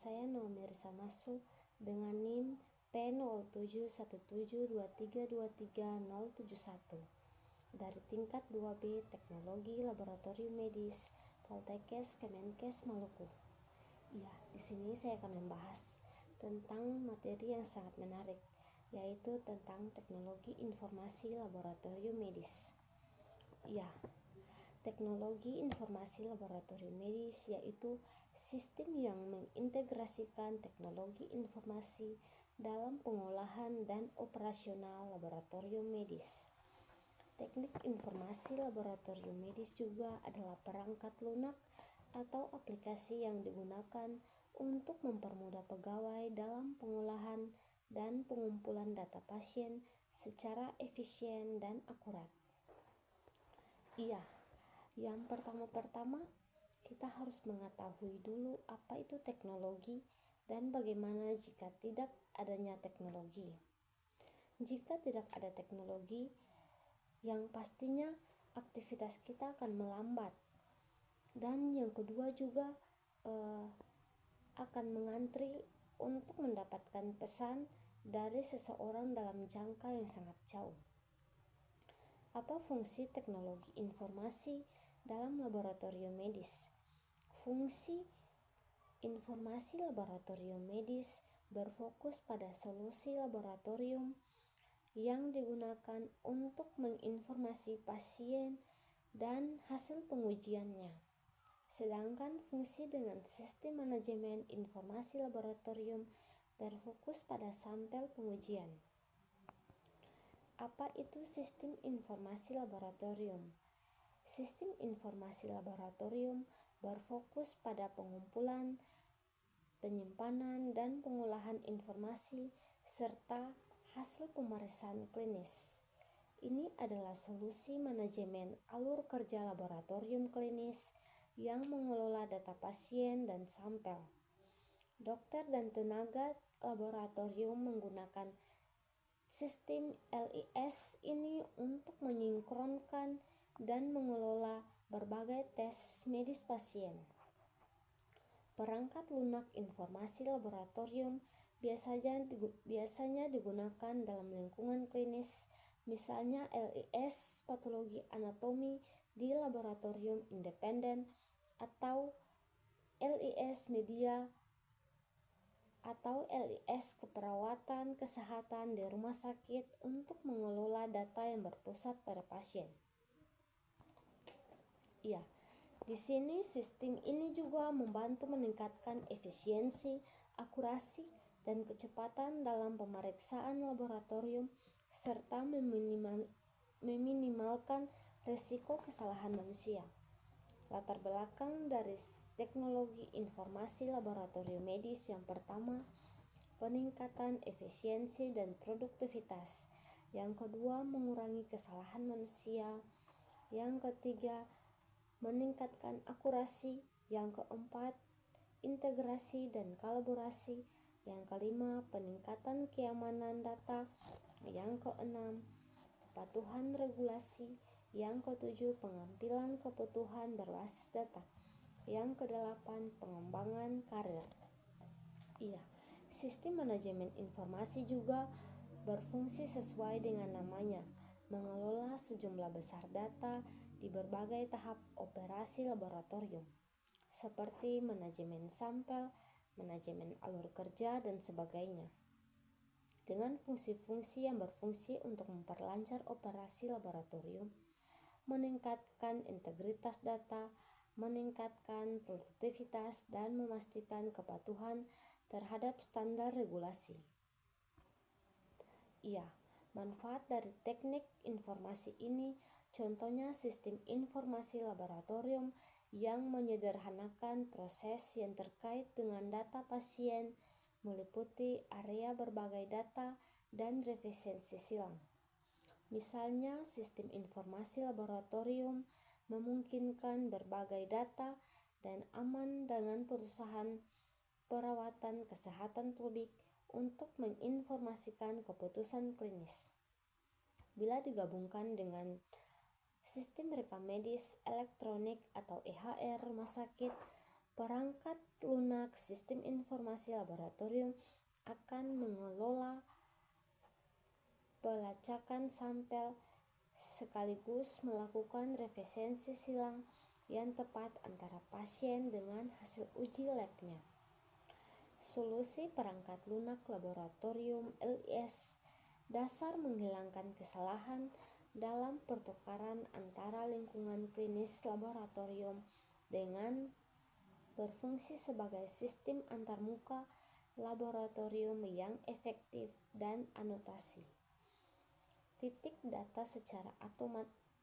saya Naomi Risa Masuk dengan NIM P071723232071 dari tingkat 2B Teknologi Laboratorium Medis Poltekkes Kemenkes Maluku. Ya, di sini saya akan membahas tentang materi yang sangat menarik, yaitu tentang teknologi informasi laboratorium medis. Ya, teknologi informasi laboratorium medis yaitu sistem yang mengintegrasikan teknologi informasi dalam pengolahan dan operasional laboratorium medis. Teknik informasi laboratorium medis juga adalah perangkat lunak atau aplikasi yang digunakan untuk mempermudah pegawai dalam pengolahan dan pengumpulan data pasien secara efisien dan akurat. Iya, yang pertama-tama kita harus mengetahui dulu apa itu teknologi dan bagaimana jika tidak adanya teknologi. Jika tidak ada teknologi, yang pastinya aktivitas kita akan melambat. Dan yang kedua juga akan mengantri untuk mendapatkan pesan dari seseorang dalam jangka yang sangat jauh. Apa fungsi teknologi informasi dalam laboratorium medis? Fungsi informasi laboratorium medis berfokus pada solusi laboratorium yang digunakan untuk menginformasi pasien dan hasil pengujiannya. Sedangkan fungsi dengan sistem manajemen informasi laboratorium berfokus pada sampel pengujian. Apa itu sistem informasi laboratorium? Sistem informasi laboratorium berfokus pada pengumpulan, penyimpanan, dan pengolahan informasi serta hasil pemeriksaan klinis. Ini adalah solusi manajemen alur kerja laboratorium klinis yang mengelola data pasien dan sampel. Dokter dan tenaga laboratorium menggunakan sistem LIS ini untuk menyinkronkan dan mengelola berbagai tes medis pasien. Perangkat lunak informasi laboratorium biasanya digunakan dalam lingkungan klinis, misalnya LIS patologi anatomi di laboratorium independen atau LIS media atau LIS keperawatan kesehatan di rumah sakit untuk mengelola data yang berpusat pada pasien. Ya, di sini sistem ini juga membantu meningkatkan efisiensi, akurasi, dan kecepatan dalam pemeriksaan laboratorium serta meminimalkan risiko kesalahan manusia. Latar belakang dari teknologi informasi laboratorium medis yang pertama, peningkatan efisiensi dan produktivitas. Yang kedua, mengurangi kesalahan manusia. Yang ketiga, meningkatkan akurasi. Yang keempat, integrasi dan kolaborasi. Yang kelima, peningkatan keamanan data. Yang keenam, kepatuhan regulasi. Yang ketujuh, pengambilan kebutuhan berbasis data. Yang kedelapan, pengembangan karir. Iya, sistem manajemen informasi juga berfungsi sesuai dengan namanya, mengelola sejumlah besar data di berbagai tahap operasi laboratorium, seperti manajemen sampel, manajemen alur kerja, dan sebagainya. Dengan fungsi-fungsi yang berfungsi untuk memperlancar operasi laboratorium, meningkatkan integritas data, meningkatkan produktivitas, dan memastikan kepatuhan terhadap standar regulasi. Iya, manfaat dari teknik informasi ini contohnya sistem informasi laboratorium yang menyederhanakan proses yang terkait dengan data pasien, meliputi area berbagai data dan efisiensi silang. Misalnya, sistem informasi laboratorium memungkinkan berbagai data dan aman dengan perusahaan perawatan kesehatan publik untuk menginformasikan keputusan klinis. Bila digabungkan dengan sistem rekam medis elektronik atau EHR rumah sakit, Perangkat lunak sistem informasi laboratorium akan mengelola pelacakan sampel sekaligus melakukan referensi silang yang tepat antara pasien dengan hasil uji labnya. Solusi perangkat lunak laboratorium LIS dasar menghilangkan kesalahan dalam pertukaran antara lingkungan klinis laboratorium dengan berfungsi sebagai sistem antarmuka laboratorium yang efektif dan anotasi. Titik data secara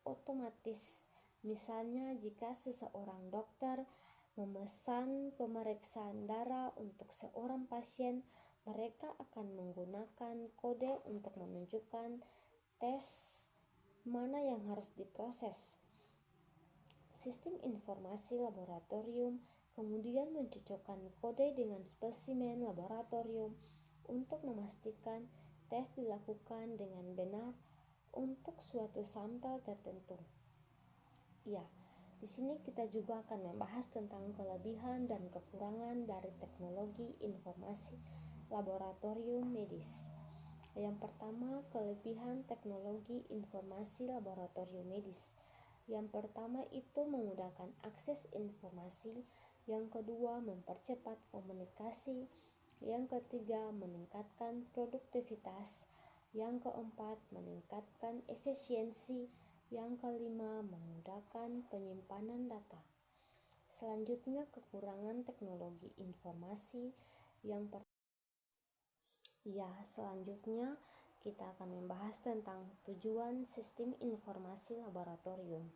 otomatis. Misalnya jika seseorang dokter memesan pemeriksaan darah untuk seorang pasien, mereka akan menggunakan kode untuk menunjukkan tes mana yang harus diproses. Sistem informasi laboratorium kemudian mencocokkan kode dengan spesimen laboratorium untuk memastikan tes dilakukan dengan benar untuk suatu sampel tertentu. Ya, di sini kita juga akan membahas tentang kelebihan dan kekurangan dari teknologi informasi laboratorium medis. Yang pertama, kelebihan teknologi informasi laboratorium medis. Yang pertama itu memudahkan akses informasi, yang kedua mempercepat komunikasi, yang ketiga meningkatkan produktivitas, yang keempat meningkatkan efisiensi, yang kelima memudahkan penyimpanan data. Selanjutnya kekurangan teknologi informasi selanjutnya kita akan membahas tentang tujuan sistem informasi laboratorium.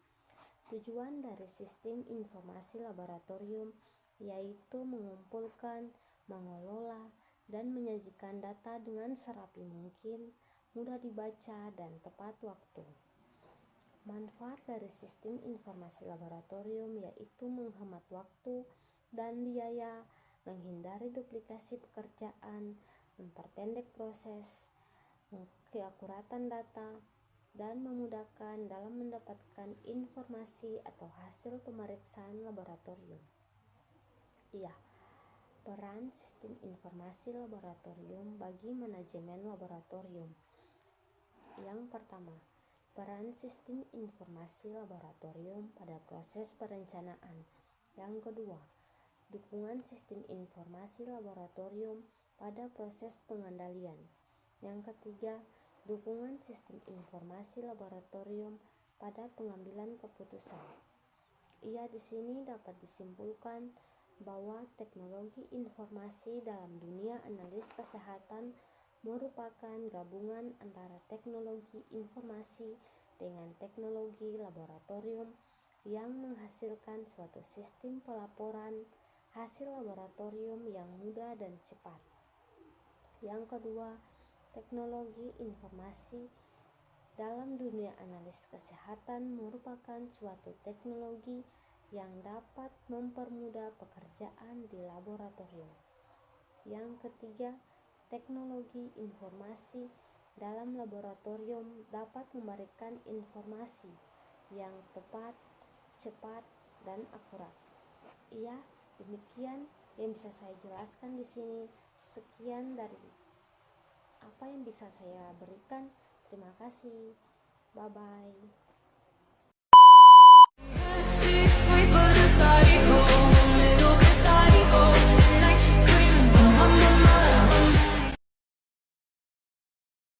Tujuan dari sistem informasi laboratorium yaitu mengumpulkan, mengelola, dan menyajikan data dengan serapi mungkin, mudah dibaca, dan tepat waktu. Manfaat dari sistem informasi laboratorium yaitu menghemat waktu dan biaya, menghindari duplikasi pekerjaan, memperpendek proses, keakuratan data, dan memudahkan dalam mendapatkan informasi atau hasil pemeriksaan laboratorium. Peran sistem informasi laboratorium bagi manajemen laboratorium. Yang pertama, peran sistem informasi laboratorium pada proses perencanaan. Yang kedua, dukungan sistem informasi laboratorium pada proses pengendalian. Yang ketiga, dukungan sistem informasi laboratorium pada pengambilan keputusan. Di sini dapat disimpulkan bahwa teknologi informasi dalam dunia analis kesehatan merupakan gabungan antara teknologi informasi dengan teknologi laboratorium yang menghasilkan suatu sistem pelaporan hasil laboratorium yang mudah dan cepat. Yang kedua, teknologi informasi dalam dunia analis kesehatan merupakan suatu teknologi yang dapat mempermudah pekerjaan di laboratorium. Yang ketiga, teknologi informasi dalam laboratorium dapat memberikan informasi yang tepat, cepat, dan akurat. Demikian yang bisa saya jelaskan di sini. Sekian dari apa yang bisa saya berikan. Terima kasih. Bye-bye.